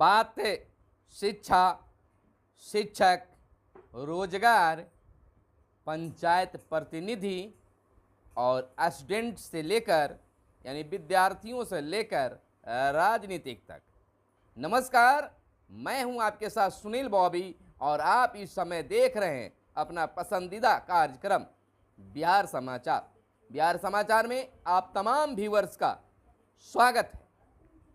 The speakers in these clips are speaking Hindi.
बात शिक्षा, शिक्षक, रोजगार, पंचायत प्रतिनिधि और स्टूडेंट से लेकर यानी विद्यार्थियों से लेकर राजनीतिक तक। नमस्कार, मैं हूं आपके साथ सुनील बॉबी और आप इस समय देख रहे हैं अपना पसंदीदा कार्यक्रम बिहार समाचार। बिहार समाचार में आप तमाम व्यूअर्स का स्वागत है।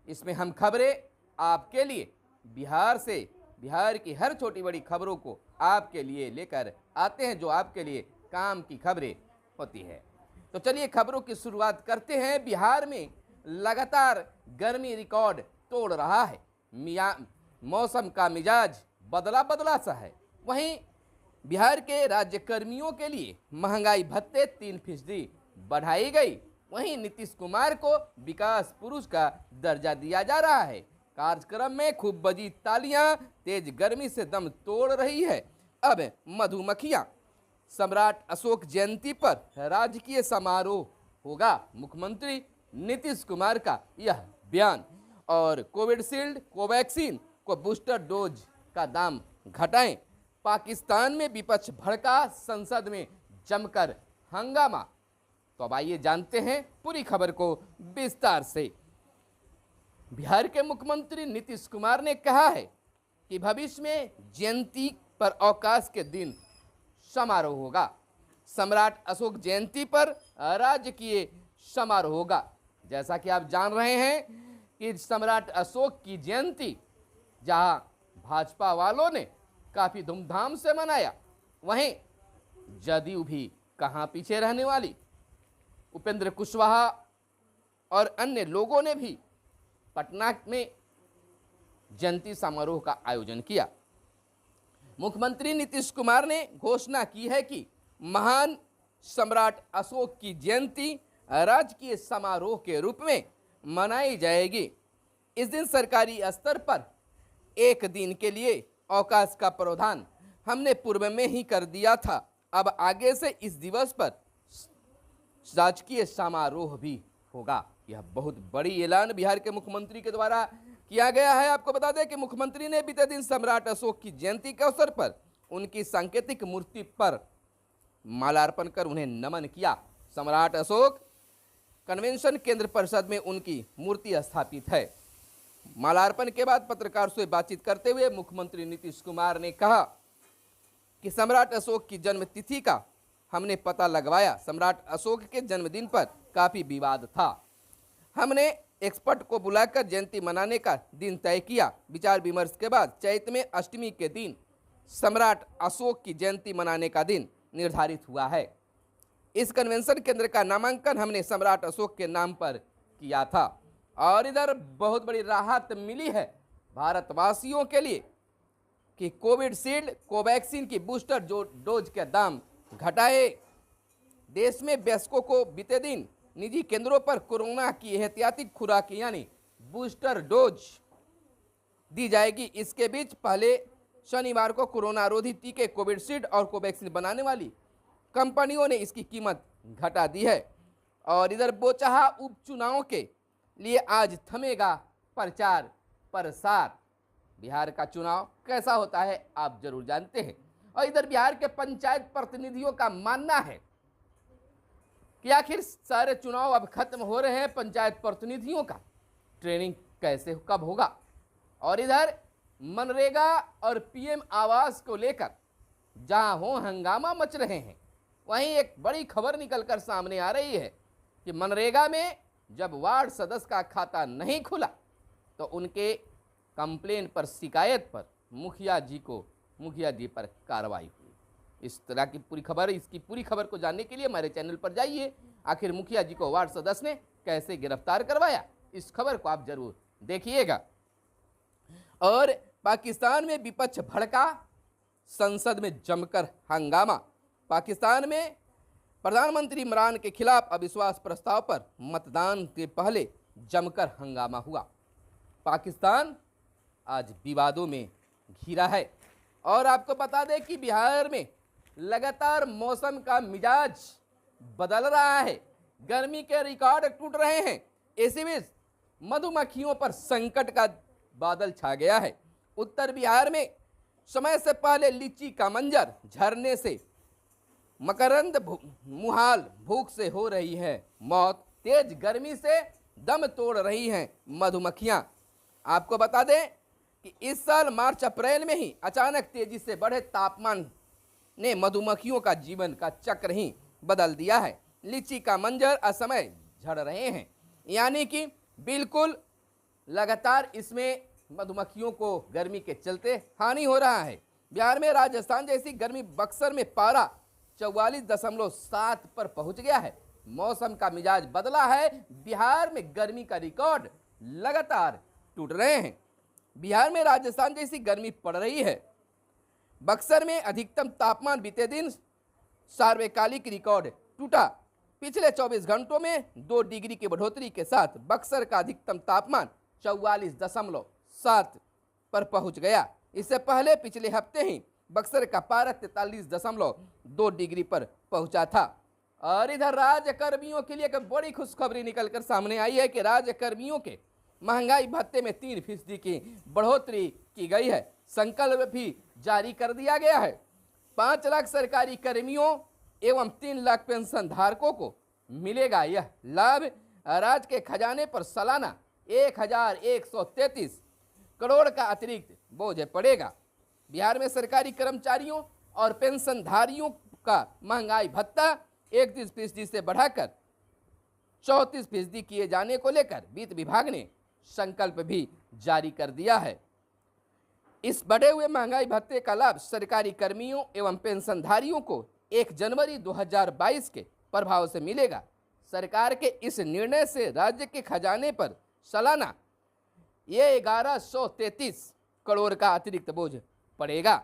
इसमें हम खबरें आपके लिए बिहार से, बिहार की हर छोटी बड़ी खबरों को आपके लिए लेकर आते हैं, जो आपके लिए काम की खबरें होती है। तो चलिए खबरों की शुरुआत करते हैं। बिहार में लगातार गर्मी रिकॉर्ड तोड़ रहा है। मौसम का मिजाज बदला बदला सा है। वहीं बिहार के राज्य कर्मियों के लिए महंगाई भत्ते 3% बढ़ाई गई। वहीं नीतीश कुमार को विकास पुरुष का दर्जा दिया जा रहा है। कार्यक्रम में खूब बजी तालियां, तेज गर्मी से दम तोड़ रही है। अब मधुमक्खियां। सम्राट अशोक जयंती पर राजकीय समारोह होगा, मुख्यमंत्री नीतीश कुमार का यह बयान। और कोविशील्ड, कोवैक्सीन को बूस्टर डोज का दाम घटाएं। पाकिस्तान में विपक्ष भड़का, संसद में जमकर हंगामा। तो अब आइए जानते हैं पूरी खबर को विस्तार से। बिहार के मुख्यमंत्री नीतीश कुमार ने कहा है कि भविष्य में जयंती पर अवकाश के दिन समारोह होगा। सम्राट अशोक जयंती पर राजकीय समारोह होगा। जैसा कि आप जान रहे हैं कि सम्राट अशोक की जयंती जहां भाजपा वालों ने काफी धूमधाम से मनाया, वहीं जदयू भी कहां पीछे रहने वाली। उपेंद्र कुशवाहा और अन्य लोगों ने भी पटना में जयंती समारोह का आयोजन किया। मुख्यमंत्री नीतीश कुमार ने घोषणा की है कि महान सम्राट अशोक की जयंती राजकीय समारोह के रूप में मनाई जाएगी। इस दिन सरकारी स्तर पर एक दिन के लिए अवकाश का प्रावधान हमने पूर्व में ही कर दिया था। अब आगे से इस दिवस पर राजकीय समारोह भी होगा। यह बहुत बड़ी ऐलान बिहार के मुख्यमंत्री के द्वारा किया गया है। आपको बता दें कि मुख्यमंत्री ने बीते दिन सम्राट अशोक की जयंती के अवसर पर उनकी सांकेतिक मूर्ति पर माल्यार्पण कर उन्हें नमन किया। सम्राट अशोक कन्वेंशन केंद्र परिषद में उनकी मूर्ति स्थापित है। माल्यार्पण के बाद पत्रकारों से बातचीत करते हुए मुख्यमंत्री नीतीश कुमार ने कहा कि सम्राट अशोक की जन्म तिथि का हमने पता लगवाया। सम्राट अशोक के जन्मदिन पर काफी विवाद था। हमने एक्सपर्ट को बुलाकर जयंती मनाने का दिन तय किया। विचार विमर्श के बाद चैत में अष्टमी के दिन सम्राट अशोक की जयंती मनाने का दिन निर्धारित हुआ है। इस कन्वेंशन केंद्र का नामांकन हमने सम्राट अशोक के नाम पर किया था। और इधर बहुत बड़ी राहत मिली है भारतवासियों के लिए कि कोविशील्ड, कोवैक्सीन की बूस्टर डोज के दाम घटाए। देश में वयस्कों को बीते दिन निजी केंद्रों पर कोरोना की एहतियाती खुराक यानी बूस्टर डोज दी जाएगी। इसके बीच पहले शनिवार को कोरोना रोधी टीके कोविशील्ड और कोवैक्सीन बनाने वाली कंपनियों ने इसकी कीमत घटा दी है। और इधर बोचहा उपचुनाव के लिए आज थमेगा प्रचार प्रसार। बिहार का चुनाव कैसा होता है आप जरूर जानते हैं। और इधर बिहार के पंचायत प्रतिनिधियों का मानना है कि आखिर सारे चुनाव अब खत्म हो रहे हैं, पंचायत प्रतिनिधियों का ट्रेनिंग कैसे कब होगा। और इधर मनरेगा और पीएम आवास को लेकर जहां हो हंगामा मच रहे हैं, वहीं एक बड़ी खबर निकलकर सामने आ रही है कि मनरेगा में जब वार्ड सदस्य का खाता नहीं खुला तो उनके कंप्लेन पर, शिकायत पर मुखिया जी पर कार्रवाई हुई। इस तरह की पूरी खबर, इसकी पूरी खबर को जानने के लिए हमारे चैनल पर जाइए। आखिर मुखिया जी को वार्ड सदस्य ने कैसे गिरफ्तार करवाया, इस खबर को आप जरूर देखिएगा। और पाकिस्तान में विपक्ष भड़का, संसद में जमकर हंगामा। पाकिस्तान में प्रधानमंत्री इमरान के खिलाफ अविश्वास प्रस्ताव पर मतदान के पहले जमकर हंगामा हुआ। पाकिस्तान आज विवादों में घिरा है। और आपको बता दें कि बिहार में लगातार मौसम का मिजाज बदल रहा है, गर्मी के रिकॉर्ड टूट रहे हैं। इसी बीच मधुमक्खियों पर संकट का बादल छा गया है। उत्तर बिहार में समय से पहले लीची का मंजर, झरने से मकरंद मुहाल, भूख से हो रही है मौत, तेज गर्मी से दम तोड़ रही हैं मधुमक्खियां। आपको बता दें कि इस साल मार्च अप्रैल में ही अचानक तेजी से बढ़े तापमान ने मधुमक्खियों का जीवन का चक्र ही बदल दिया है। लीची का मंजर असमय झड़ रहे हैं, यानी कि बिल्कुल लगातार इसमें मधुमक्खियों को गर्मी के चलते हानि हो रहा है। बिहार में राजस्थान जैसी गर्मी, बक्सर में पारा 44.7 पर पहुंच गया है। मौसम का मिजाज बदला है। बिहार में गर्मी का रिकॉर्ड लगातार टूट रहे हैं। बिहार में राजस्थान जैसी गर्मी पड़ रही है। बक्सर में अधिकतम तापमान बीते दिन सार्वकालिक रिकॉर्ड टूटा। पिछले 24 घंटों में 2 डिग्री की बढ़ोतरी के साथ बक्सर का अधिकतम तापमान 44.7 पर पहुंच गया। इससे पहले पिछले हफ्ते ही बक्सर का पारा 43.2 डिग्री पर पहुंचा था। और इधर राज्य कर्मियों के लिए एक बड़ी खुशखबरी निकलकर सामने आई है कि राज्य कर्मियों के महंगाई भत्ते में 3% की बढ़ोतरी की गई है। संकल्प भी जारी कर दिया गया है। 5 लाख सरकारी कर्मियों एवं 3 लाख पेंशन धारकों को मिलेगा यह लाभ। राज्य के खजाने पर सालाना 1133 करोड़ का अतिरिक्त बोझ पड़ेगा। बिहार में सरकारी कर्मचारियों और पेंशनधारियों का महंगाई भत्ता 31% से बढ़ाकर 34% किए जाने को लेकर वित्त विभाग ने संकल्प भी जारी कर दिया है। इस बढ़े हुए महंगाई भत्ते का लाभ सरकारी कर्मियों एवं पेंशनधारियों को 1 जनवरी 2022 के प्रभाव से मिलेगा। सरकार के इस निर्णय से राज्य के खजाने पर सालाना ये 1133 करोड़ का अतिरिक्त बोझ पड़ेगा।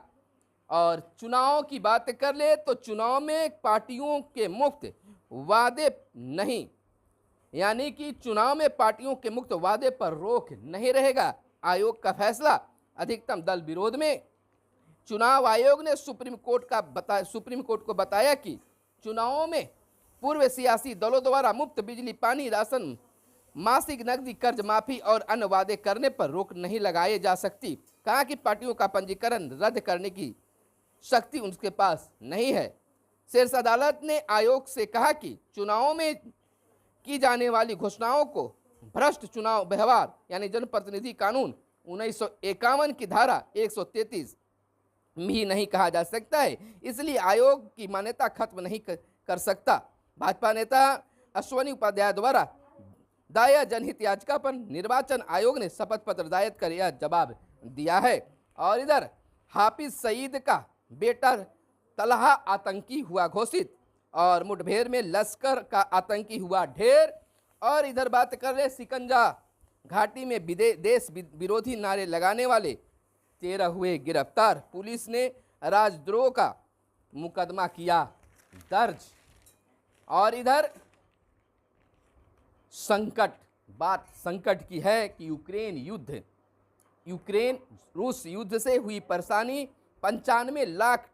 और चुनाव की बात कर ले तो चुनाव में पार्टियों के मुफ्त वादे नहीं, यानी कि चुनाव में पार्टियों के मुफ्त वादे पर रोक नहीं रहेगा। आयोग का फैसला अधिकतम दल विरोध में। चुनाव आयोग ने सुप्रीम कोर्ट को बताया कि चुनावों में पूर्व सियासी दलों द्वारा मुफ्त बिजली, पानी, राशन, मासिक नकदी कर्ज माफी और अन्य वादे करने पर रोक नहीं लगाए जा सकती। कहा कि पार्टियों का पंजीकरण रद्द करने की शक्ति उनके पास नहीं है। शीर्ष अदालत ने आयोग से कहा कि चुनावों में की जाने वाली घोषणाओं को भ्रष्ट चुनाव व्यवहार यानी जनप्रतिनिधि कानून 1951 की धारा 133 भी नहीं कहा जा सकता है, इसलिए आयोग की मान्यता खत्म नहीं कर सकता। भाजपा नेता अश्वनी उपाध्याय द्वारा दायर जनहित याचिका पर निर्वाचन आयोग ने शपथ पत्र दायर कर यह जवाब दिया है। और इधर हाफिज सईद का बेटा तलहा आतंकी हुआ घोषित और मुठभेड़ में लश्कर का आतंकी हुआ ढेर। और इधर बात कर रहे सिकंजा घाटी में देश विरोधी नारे लगाने वाले 13 हुए गिरफ्तार। पुलिस ने राजद्रोह का मुकदमा किया दर्ज। और इधर बात संकट की है कि यूक्रेन रूस युद्ध से हुई परेशानी। 95 लाख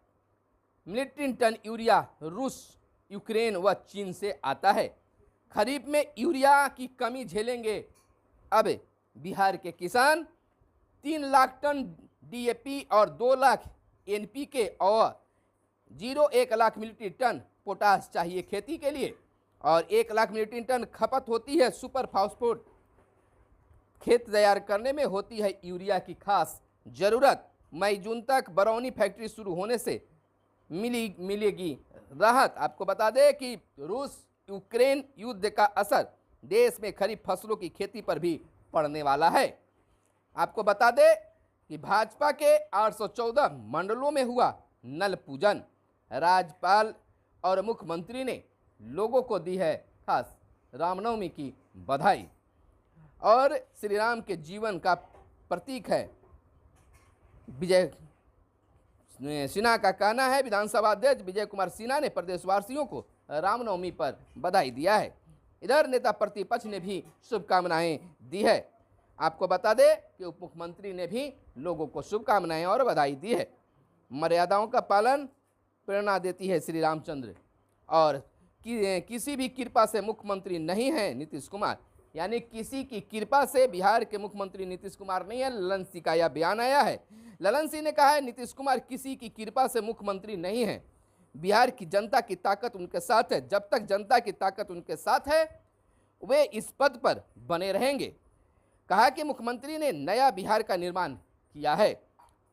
मीट्रिक टन यूरिया रूस, यूक्रेन व चीन से आता है। खरीफ में यूरिया की कमी झेलेंगे अब बिहार के किसान। 3 लाख टन डीएपी और 2 लाख एनपीके और 1 लाख मीट्रिक टन पोटास चाहिए खेती के लिए। और 1 लाख मीट्रिक टन खपत होती है सुपर फास्फेट। खेत तैयार करने में होती है यूरिया की खास जरूरत। मई जून तक बरौनी फैक्ट्री शुरू होने से मिलेगी राहत। आपको बता दें कि रूस यूक्रेन युद्ध का असर देश में खरीफ फसलों की खेती पर भी पड़ने वाला है। आपको बता दें कि भाजपा के 814 मंडलों में हुआ नल पूजन। राज्यपाल और मुख्यमंत्री ने लोगों को दी है खास रामनवमी की बधाई। और श्री राम के जीवन का प्रतीक है विजय सिन्हा का कहना है। विधानसभा अध्यक्ष विजय कुमार सिन्हा ने प्रदेशवासियों को रामनवमी पर बधाई दिया है। इधर नेता प्रतिपक्ष ने भी शुभकामनाएं दी है। आपको बता दें कि उप मुख्यमंत्री ने भी लोगों को शुभकामनाएं और बधाई दी है। मर्यादाओं का पालन प्रेरणा देती है श्री रामचंद्र। और किसी भी कृपा से मुख्यमंत्री नहीं है नीतीश कुमार। यानी किसी की कृपा से बिहार के मुख्यमंत्री नीतीश कुमार नहीं है। ललन सिंह का यह बयान आया है। ललन सिंह ने कहा है नीतीश कुमार किसी की कृपा से मुख्यमंत्री नहीं है, बिहार की जनता की ताकत उनके साथ है। जब तक जनता की ताकत उनके साथ है वे इस पद पर बने रहेंगे। कहा कि मुख्यमंत्री ने नया बिहार का निर्माण किया है।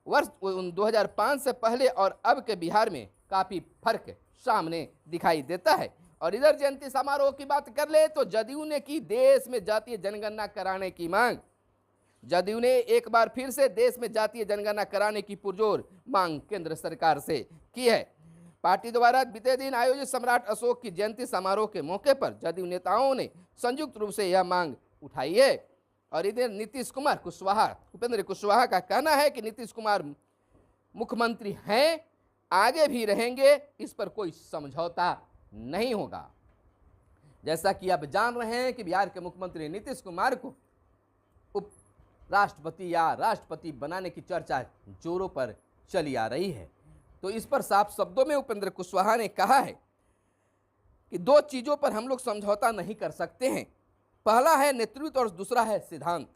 वर्ष 2005 से पहले और अब के बिहार में काफ़ी फर्क सामने दिखाई देता है। और इधर जयंती समारोह की बात कर ले तो जदयू ने की देश में जातीय जनगणना कराने की मांग। जदयू ने एक बार फिर से देश में जातीय जनगणना कराने की पुरजोर मांग केंद्र सरकार से की है। पार्टी द्वारा बीते दिन आयोजित सम्राट अशोक की जयंती समारोह के मौके पर जदयू नेताओं ने संयुक्त रूप से यह मांग उठाई है। और इधर नीतीश कुमार कुशवाहा, उपेंद्र कुशवाहा का कहना है कि नीतीश कुमार मुख्यमंत्री हैं, आगे भी रहेंगे, इस पर कोई समझौता नहीं होगा। जैसा कि आप जान रहे हैं कि बिहार के मुख्यमंत्री नीतीश कुमार को उप राष्ट्रपति या राष्ट्रपति बनाने की चर्चा जोरों पर चली आ रही है। तो इस पर साफ शब्दों में उपेंद्र कुशवाहा ने कहा है कि दो चीज़ों पर हम लोग समझौता नहीं कर सकते हैं, पहला है नेतृत्व और दूसरा है सिद्धांत।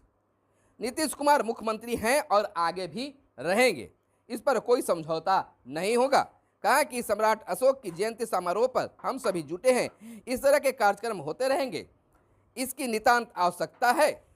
नीतीश कुमार मुख्यमंत्री हैं और आगे भी रहेंगे, इस पर कोई समझौता नहीं होगा। कहा कि सम्राट अशोक की जयंती समारोह पर हम सभी जुटे हैं, इस तरह के कार्यक्रम होते रहेंगे, इसकी नितांत आवश्यकता है।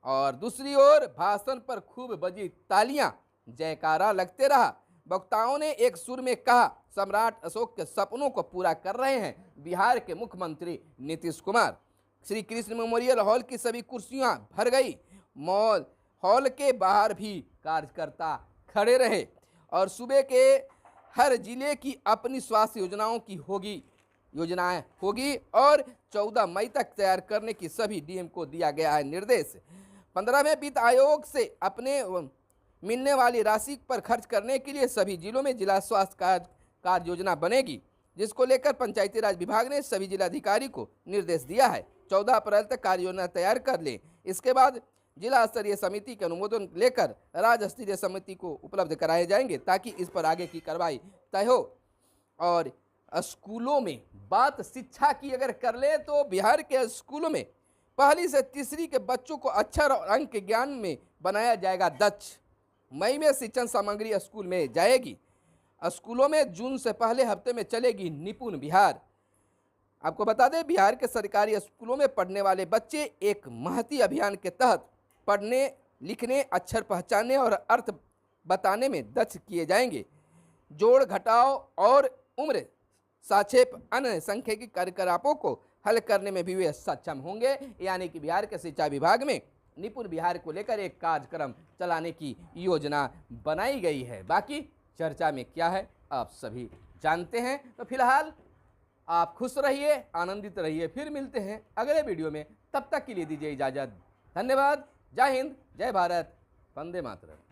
और दूसरी ओर भाषण पर खूब बजी तालियां, जयकारा लगते रहा। वक्ताओं ने एक सुर में कहा सम्राट अशोक के सपनों को पूरा कर रहे हैं बिहार के मुख्यमंत्री नीतीश कुमार। श्री कृष्ण मेमोरियल हॉल की सभी कुर्सियां भर गई। मॉल हॉल के बाहर भी कार्यकर्ता खड़े रहे। और सूबे के हर जिले की अपनी स्वास्थ्य योजनाएं होगी और 14 मई तक तैयार करने की सभी डीएम को दिया गया है निर्देश। 15वें वित्त आयोग से अपने मिलने वाली राशि पर खर्च करने के लिए सभी जिलों में जिला स्वास्थ्य कार्य योजना बनेगी, जिसको लेकर पंचायती राज विभाग ने सभी जिलाधिकारी को निर्देश दिया है। 14 अप्रैल तक कार्य योजना तैयार कर लें। इसके बाद जिला स्तरीय समिति के अनुमोदन लेकर राज्य स्तरीय समिति को उपलब्ध कराए जाएंगे ताकि इस पर आगे की कार्रवाई तय हो। और स्कूलों में बात शिक्षा की अगर कर ले तो बिहार के स्कूलों में पहली से तीसरी के बच्चों को अक्षर और अंक ज्ञान में बनाया जाएगा दक्ष। मई में शिक्षण सामग्री स्कूल में जाएगी। स्कूलों में जून से पहले हफ्ते में चलेगी निपुण बिहार। आपको बता दें बिहार के सरकारी स्कूलों में पढ़ने वाले बच्चे एक महती अभियान के तहत पढ़ने, लिखने, अक्षर पहचानने और अर्थ बताने में दक्ष किए जाएंगे। जोड़ घटाव और उम्र साक्षेप अन्य सांख्यिकी कार्यकलापों को हल करने में भी वे सक्षम होंगे। यानी कि बिहार के शिक्षा विभाग में निपुण बिहार को लेकर एक कार्यक्रम चलाने की योजना बनाई गई है। बाकी चर्चा में क्या है आप सभी जानते हैं। तो फिलहाल आप खुश रहिए, आनंदित रहिए। फिर मिलते हैं अगले वीडियो में, तब तक के लिए दीजिए इजाज़त। धन्यवाद। जय हिंद, जय भारत, वंदे मातरम।